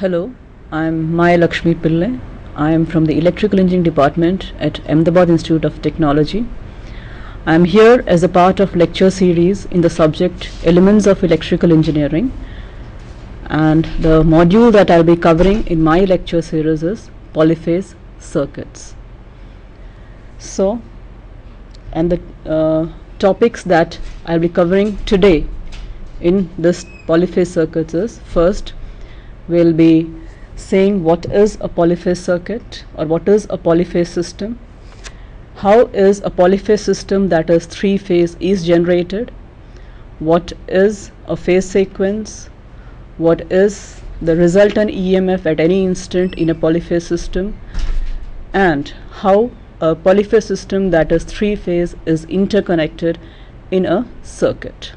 Hello, I'm Maya Lakshmi Pillai. I am from the Electrical Engineering Department at Ahmedabad Institute of Technology. I am here as a part of lecture series in the subject Elements of Electrical Engineering, and the module that I'll be covering in my lecture series is polyphase circuits. So, and the topics that I'll be covering today in this polyphase circuits is, first we'll be saying what is a polyphase circuit or what is a polyphase system, how is a polyphase system that is three-phase is generated, what is a phase sequence, what is the resultant EMF at any instant in a polyphase system, and how a polyphase system that is three-phase is interconnected in a circuit.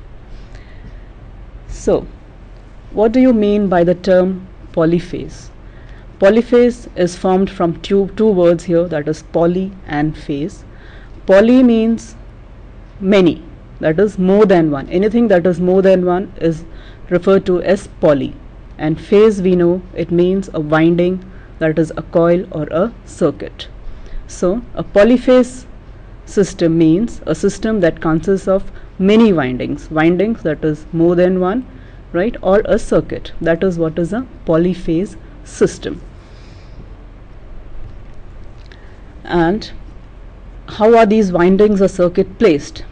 So, what do you mean by the term polyphase? Polyphase is formed from two words here, that is poly and phase. Poly means many, that is more than one. Anything that is more than one is referred to as poly. And phase, we know it means a winding, that is a coil or a circuit. So a polyphase system means a system that consists of many windings that is more than one, right, or a circuit. That is what is a polyphase system. And how are these windings or circuit placed?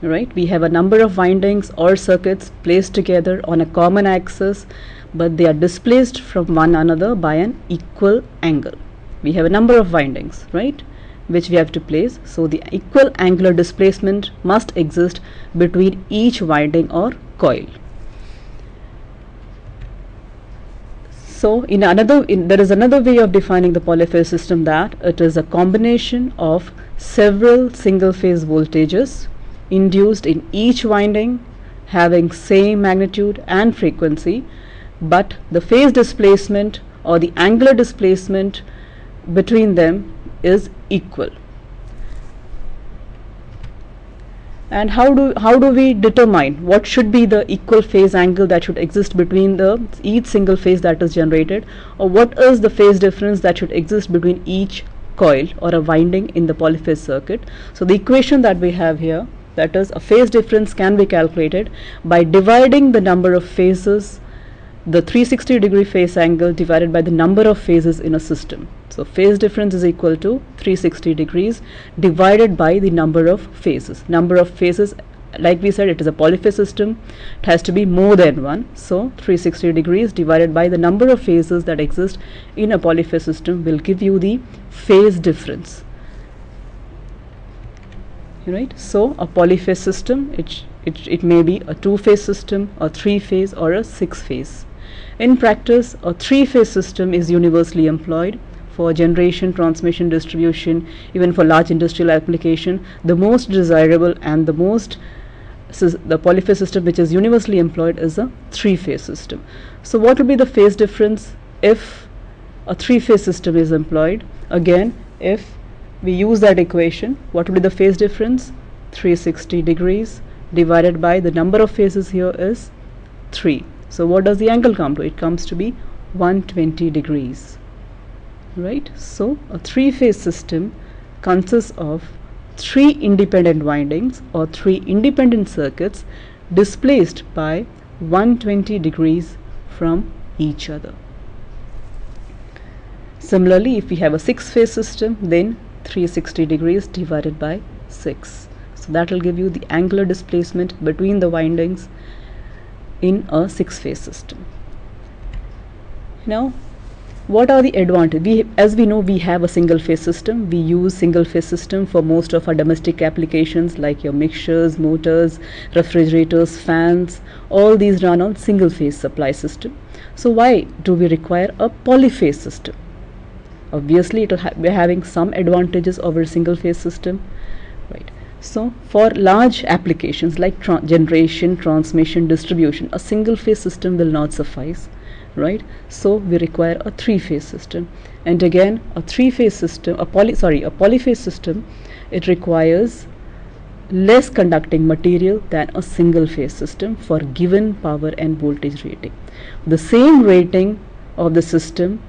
Right, we have a number of windings or circuits placed together on a common axis, but they are displaced from one another by an equal angle. We have a number of windings, right, which we have to place. So the equal angular displacement must exist between each winding or coil. So there is another way of defining the polyphase system, that it is a combination of several single phase voltages induced in each winding having same magnitude and frequency, but the phase displacement or the angular displacement between them is equal. And how do we determine what should be the equal phase angle that should exist between each single phase that is generated, or what is the phase difference that should exist between each coil or a winding in the polyphase circuit? So the equation that we have here, that is, a phase difference can be calculated by dividing the number of phases, the 360-degree phase angle divided by the number of phases in a system. So phase difference is equal to 360 degrees divided by the number of phases. Number of phases, like we said, it is a polyphase system, it has to be more than one. So 360 degrees divided by the number of phases that exist in a polyphase system will give you the phase difference. Right? So a polyphase system, it may be a two-phase system, a three-phase, or a six-phase. In practice, a three-phase system is universally employed for generation, transmission, distribution, even for large industrial application. The most desirable and the polyphase system which is universally employed is a three-phase system. So what would be the phase difference if a three-phase system is employed? Again, if we use that equation, what would be the phase difference? 360 degrees divided by the number of phases here is 3. So what does the angle come to? It comes to be 120 degrees. Right? So a three-phase system consists of three independent windings or three independent circuits displaced by 120 degrees from each other. Similarly, if we have a six-phase system, then 360 degrees divided by 6. So that will give you the angular displacement between the windings in a six-phase system. Now, what are the advantages? As we know, we have a single-phase system. We use single-phase system for most of our domestic applications like your mixers, motors, refrigerators, fans. All these run on single-phase supply system. So why do we require a polyphase system? Obviously, it will be having some advantages over a single-phase system, right? So for large applications like generation, transmission, distribution, a single-phase system will not suffice. Right, so we require a three-phase system, and again a three-phase system, a polyphase system, it requires less conducting material than a single-phase system for given power and voltage rating. The same rating of the system,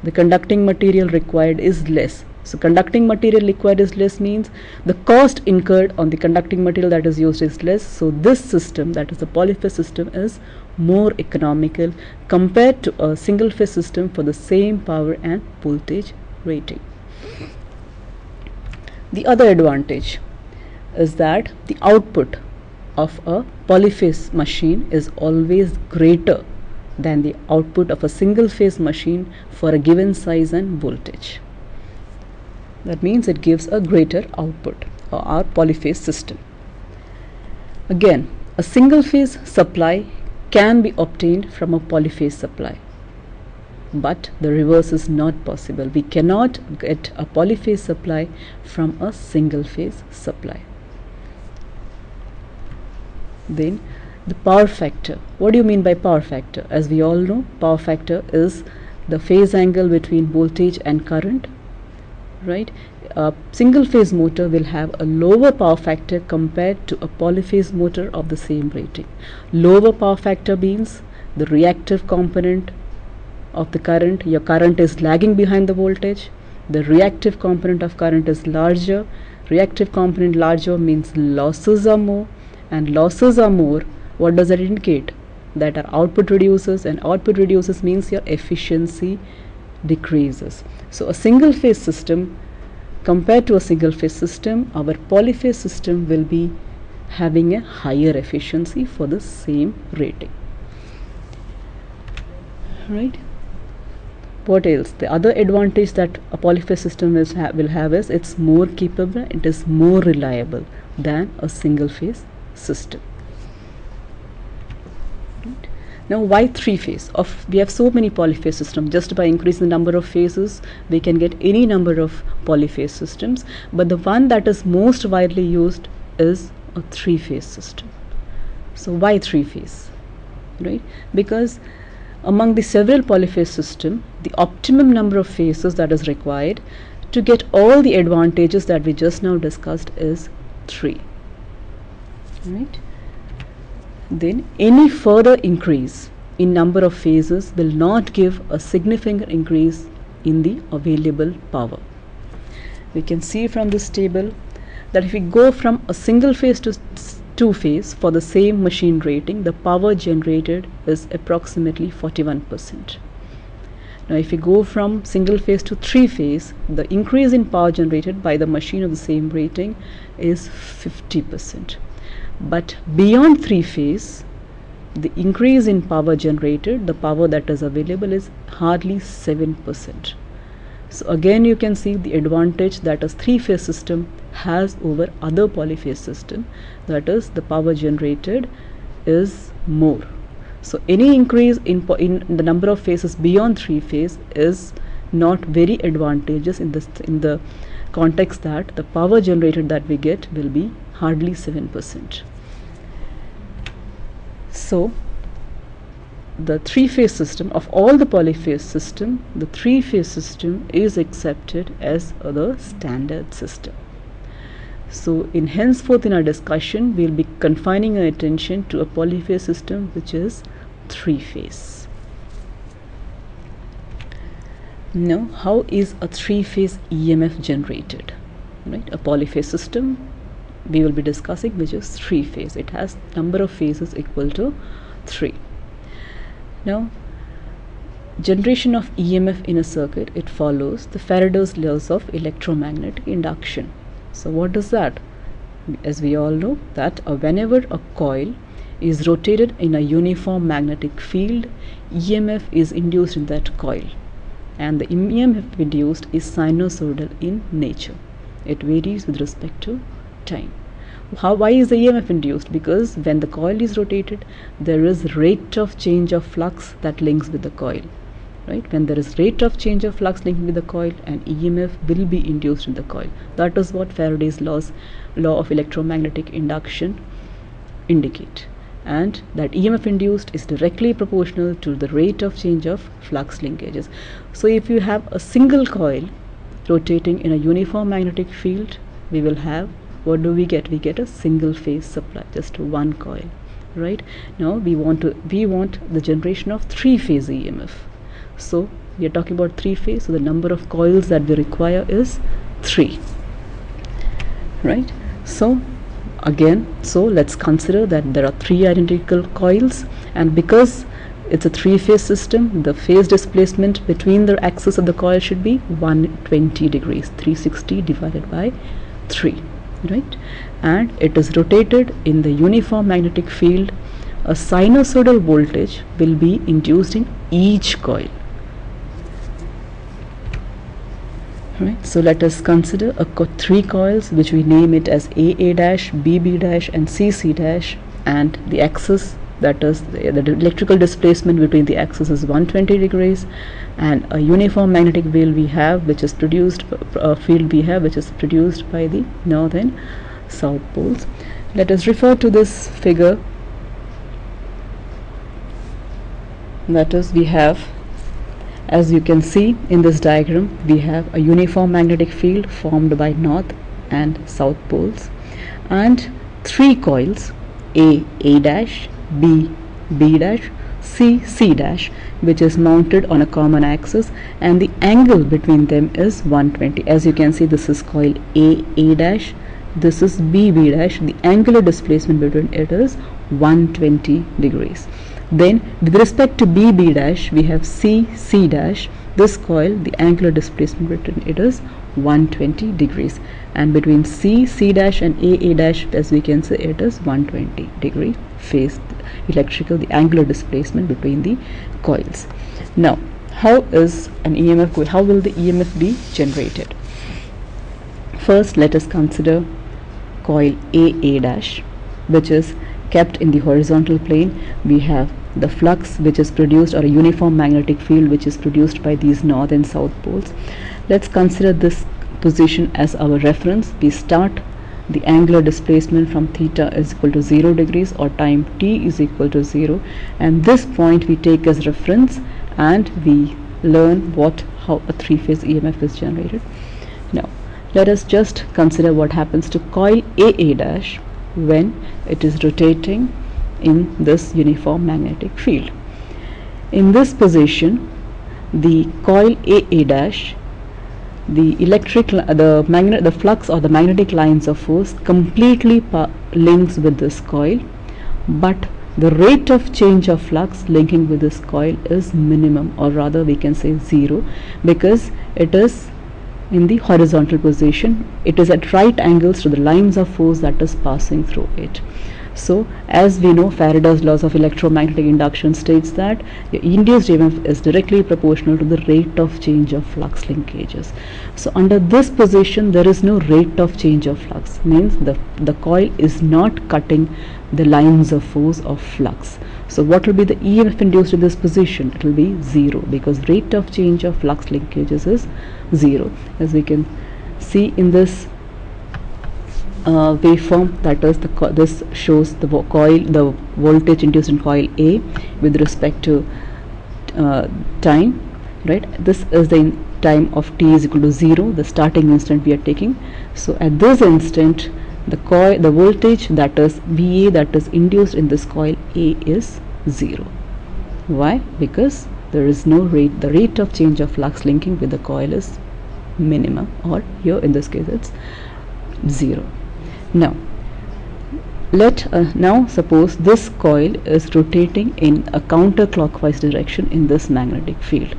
the conducting material required is less. So conducting material required is less means the cost incurred on the conducting material that is used is less. So this system, that is the polyphase system, is more economical compared to a single phase system for the same power and voltage rating. The other advantage is that the output of a polyphase machine is always greater than the output of a single phase machine for a given size and voltage. That means it gives a greater output of our polyphase system. Again, a single phase supply can be obtained from a polyphase supply, but the reverse is not possible. We cannot get a polyphase supply from a single phase supply. Then the power factor. What do you mean by power factor? As we all know, power factor is the phase angle between voltage and current, right? A single phase motor will have a lower power factor compared to a polyphase motor of the same rating. Lower power factor means the reactive component of the current, your current is lagging behind the voltage. The reactive component of current is larger. Reactive component larger means losses are more, and losses are more. What does that indicate? That our output reduces, and output reduces means your efficiency decreases. So a single phase system, compared to a single phase system, our polyphase system will be having a higher efficiency for the same rating, right? What else? The other advantage that a polyphase system will have is it's more capable, it is more reliable than a single phase system. Right. Now, why three phase? We have so many polyphase systems. Just by increasing the number of phases, we can get any number of polyphase systems, but the one that is most widely used is a three phase system. So why three phase? Right? Because among the several polyphase system, the optimum number of phases that is required to get all the advantages that we just now discussed is 3. Right? Then any further increase in number of phases will not give a significant increase in the available power. We can see from this table that if we go from a single phase to two phase for the same machine rating, the power generated is approximately 41%. Now if we go from single phase to three phase, the increase in power generated by the machine of the same rating is 50%. But beyond three phase, the increase in power generated, the power that is available, is hardly 7%. So again you can see the advantage that a three-phase system has over other polyphase system, that is the power generated is more. So any increase in the number of phases beyond three phase is not very advantageous in the context that the power generated that we get will be hardly 7%. So the three-phase system, of all the polyphase system, the three-phase system is accepted as the standard system. So in henceforth in our discussion, we will be confining our attention to a polyphase system which is three-phase. Now, how is a three-phase EMF generated? Right, a polyphase system we will be discussing which is three-phase. It has number of phases equal to 3. Now, generation of EMF in a circuit, it follows the Faraday's laws of electromagnetic induction. So what is that? As we all know that whenever a coil is rotated in a uniform magnetic field, EMF is induced in that coil, and the EMF induced is sinusoidal in nature. It varies with respect to time. Why is the EMF induced? Because when the coil is rotated, there is rate of change of flux that links with the coil. Right? When there is rate of change of flux linked with the coil, an EMF will be induced in the coil. That is what Faraday's law of electromagnetic induction indicate. And that EMF induced is directly proportional to the rate of change of flux linkages. So if you have a single coil rotating in a uniform magnetic field, we will have, what do we get? We get a single phase supply, just one coil. Right? Now we want the generation of three phase EMF. So we are talking about 3-phase, so the number of coils that we require is 3, right? So again, so let's consider that there are 3 identical coils, and because it's a 3-phase system, the phase displacement between the axis of the coil should be 120 degrees, 360 divided by 3, right? And it is rotated in the uniform magnetic field. A sinusoidal voltage will be induced in each coil, right? So let us consider 3 coils which we name it as AA dash, BB dash and CC dash, and the axis, that is the electrical displacement between the axis is 120 degrees, and a uniform magnetic field we have which is produced by the north and south poles. Let us refer to this figure. That is, we have, as you can see in this diagram, we have a uniform magnetic field formed by north and south poles, and 3 coils, A dash, B dash, C dash, which is mounted on a common axis, and the angle between them is 120. As you can see, this is coil A dash, this is B dash. The angular displacement between it is 120 degrees. Then with respect to B dash, we have C dash. This coil, the angular displacement between it is 120 degrees, and between C dash and A dash, as we can say, it is 120 degree phase electrical, the angular displacement between the coils. Now, how is an EMF how will the EMF be generated? First, let us consider coil A dash, which is kept in the horizontal plane. We have the flux which is produced, or a uniform magnetic field which is produced by these north and south poles. Let's consider this position as our reference. We start the angular displacement from theta is equal to 0 degrees, or time t is equal to 0, and this point we take as reference, and we learn how a 3-phase EMF is generated. Now let us just consider what happens to coil A dash when it is rotating in this uniform magnetic field. In this position, the coil A dash, the flux or the magnetic lines of force completely links with this coil, but the rate of change of flux linking with this coil is minimum, or rather we can say 0, because it is in the horizontal position. It is at right angles to the lines of force that is passing through it. So as we know, Faraday's laws of electromagnetic induction states that the induced EMF is directly proportional to the rate of change of flux linkages. So under this position, there is no rate of change of flux, means the coil is not cutting the lines of force of flux. So what will be the EMF induced in this position? It will be 0, because rate of change of flux linkages is 0. As we can see in this waveform, that is this shows the voltage induced in coil A with respect to time, right? This is the time of t is equal to 0, the starting instant we are taking. So at this instant, the voltage, that is VA, that is induced in this coil A is 0. Why? Because there is no rate, the rate of change of flux linking with the coil is minimum, or here in this case it's 0. Now now suppose this coil is rotating in a counterclockwise direction in this magnetic field.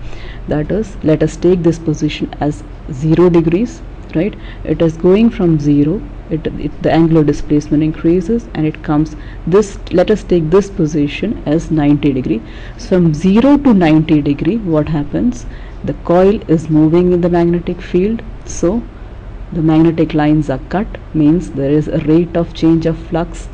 That is, let us take this position as 0 degrees, right? It is going from 0, the angular displacement increases, and it comes this, let us take this position as 90 degree. So from 0 to 90 degree, what happens? The coil is moving in the magnetic field, so the magnetic lines are cut, means there is a rate of change of flux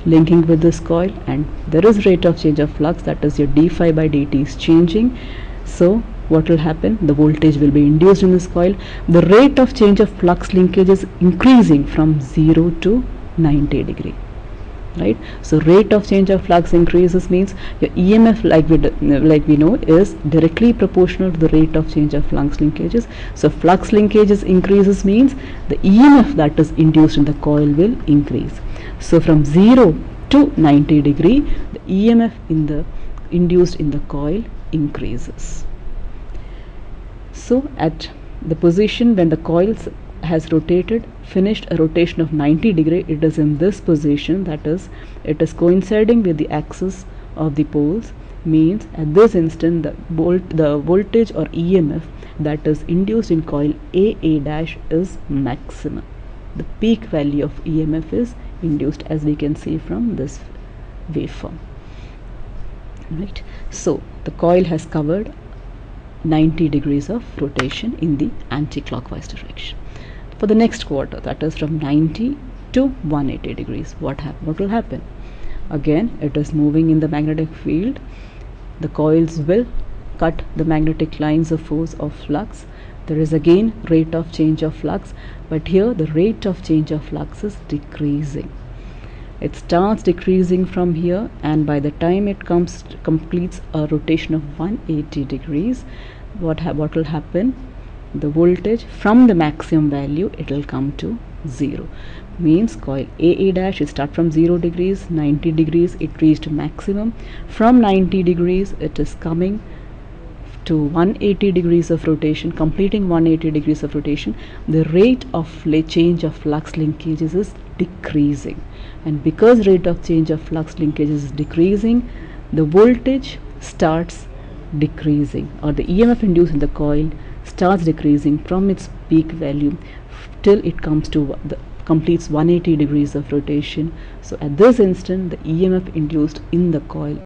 linking with this coil, and there is rate of change of flux, that is your d phi by dt is changing. So what will happen? The voltage will be induced in this coil. The rate of change of flux linkage is increasing from 0 to 90 degree, right? So rate of change of flux increases means your EMF, like we know, is directly proportional to the rate of change of flux linkages. So flux linkages increases means the EMF that is induced in the coil will increase. So from 0 to 90 degree, the EMF induced in the coil increases, So at the position when the coil has rotated, finished a rotation of 90 degree, it is in this position, that is, it is coinciding with the axis of the poles, means at this instant the voltage or EMF that is induced in coil AA dash is maximum. The peak value of EMF is induced, as we can see from this waveform. Right. So the coil has covered 90 degrees of rotation in the anti-clockwise direction. For the next quarter, that is from 90 to 180 degrees, what will happen? Again, it is moving in the magnetic field. The coils will cut the magnetic lines of force of flux. There is again rate of change of flux, but here the rate of change of flux is decreasing. It starts decreasing from here, and by the time it completes a rotation of 180 degrees, what will happen? The voltage from the maximum value, it will come to 0. Means coil AA dash, it start from 0 degrees, 90 degrees, it reached maximum. From 90 degrees, it is coming to 180 degrees of rotation, completing 180 degrees of rotation. The rate of change of flux linkages is decreasing, and because rate of change of flux linkages is decreasing, the voltage starts decreasing, or the EMF induced in the coil starts decreasing from its peak value till it comes to completes 180 degrees of rotation. So at this instant, the EMF induced in the coil